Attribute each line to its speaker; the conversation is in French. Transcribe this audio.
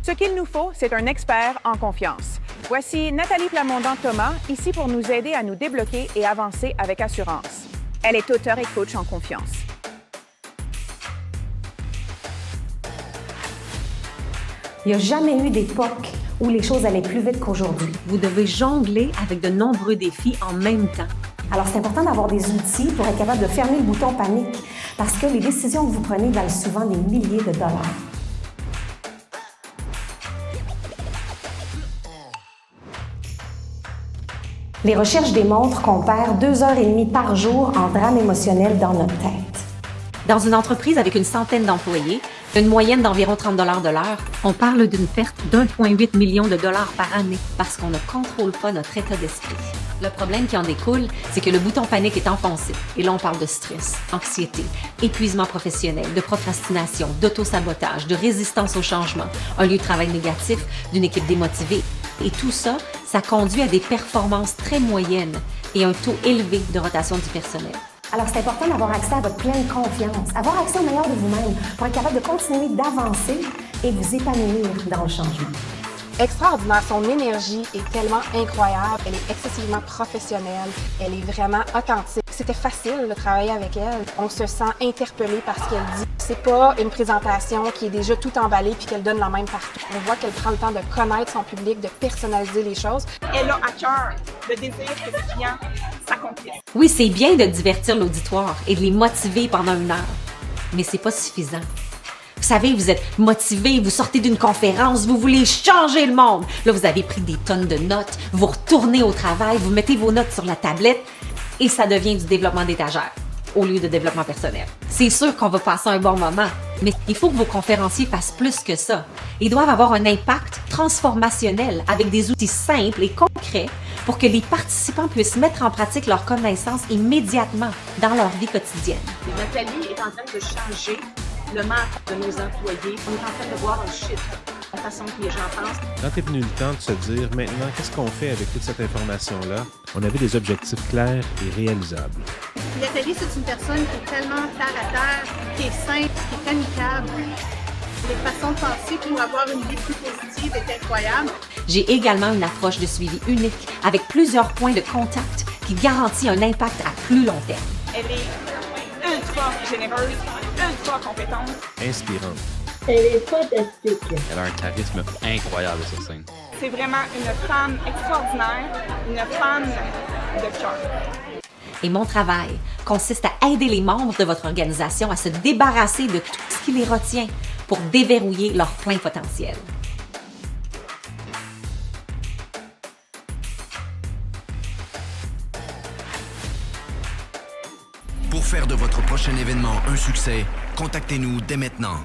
Speaker 1: Ce qu'il nous faut, c'est un expert en confiance. Voici Nathalie Plamondon-Thomas, ici pour nous aider à nous débloquer et avancer avec assurance. Elle est auteure et coach en confiance.
Speaker 2: Il n'y a jamais eu d'époque où les choses allaient plus vite qu'aujourd'hui.
Speaker 3: Vous devez jongler avec de nombreux défis en même temps.
Speaker 2: Alors, c'est important d'avoir des outils pour être capable de fermer le bouton panique parce que les décisions que vous prenez valent souvent des milliers de dollars. Les recherches démontrent qu'on perd 2h30 par jour en drame émotionnel dans notre tête.
Speaker 3: Dans une entreprise avec une centaine d'employés, une moyenne d'environ 30 $ de l'heure, on parle d'une perte d'1,8 million de dollars par année parce qu'on ne contrôle pas notre état d'esprit. Le problème qui en découle, c'est que le bouton panique est enfoncé. Et là, on parle de stress, anxiété, épuisement professionnel, de procrastination, d'autosabotage, de résistance au changement, un lieu de travail négatif, d'une équipe démotivée. Et tout ça, ça conduit à des performances très moyennes et un taux élevé de rotation du personnel.
Speaker 2: Alors, c'est important d'avoir accès à votre pleine confiance, avoir accès au meilleur de vous-même pour être capable de continuer d'avancer et vous épanouir dans le changement.
Speaker 4: Extraordinaire, son énergie est tellement incroyable, elle est excessivement professionnelle, elle est vraiment authentique. C'était facile de travailler avec elle. On se sent interpellé par ce qu'elle dit. C'est pas une présentation qui est déjà tout emballée puis qu'elle donne la même partout. On voit qu'elle prend le temps de connaître son public, de personnaliser les choses.
Speaker 5: Elle a à cœur le désir que ses clients s'accomplissent.
Speaker 3: Oui, c'est bien de divertir l'auditoire et de les motiver pendant une heure, mais c'est pas suffisant. Vous savez, vous êtes motivé, vous sortez d'une conférence, vous voulez changer le monde. Là, vous avez pris des tonnes de notes, vous retournez au travail, vous mettez vos notes sur la tablette et ça devient du développement d'étagère au lieu de développement personnel. C'est sûr qu'on va passer un bon moment, mais il faut que vos conférenciers fassent plus que ça. Ils doivent avoir un impact transformationnel avec des outils simples et concrets pour que les participants puissent mettre en pratique leurs connaissances immédiatement dans leur vie quotidienne.
Speaker 5: Nathalie est en train de changer le mental de nos employés. On est en train de voir un chiffre, la façon que les gens pensent.
Speaker 6: Quand est venu le temps de se dire, maintenant, qu'est-ce qu'on fait avec toute cette information-là? On avait des objectifs clairs et réalisables.
Speaker 7: Nathalie, c'est une personne qui est tellement terre à terre, qui est simple, qui est amicable. Les façons de penser pour avoir une vie plus positive est incroyable.
Speaker 3: J'ai également une approche de suivi unique avec plusieurs points de contact qui garantit un impact à plus long terme.
Speaker 5: Elle est ultra généreuse, ultra compétente.
Speaker 6: Inspirante.
Speaker 8: Elle est fantastique.
Speaker 9: Elle a un charisme incroyable sur scène.
Speaker 5: C'est vraiment une femme extraordinaire, une femme de cœur.
Speaker 3: Et mon travail consiste à aider les membres de votre organisation à se débarrasser de tout ce qui les retient pour déverrouiller leur plein potentiel.
Speaker 10: Pour faire de votre prochain événement un succès, contactez-nous dès maintenant.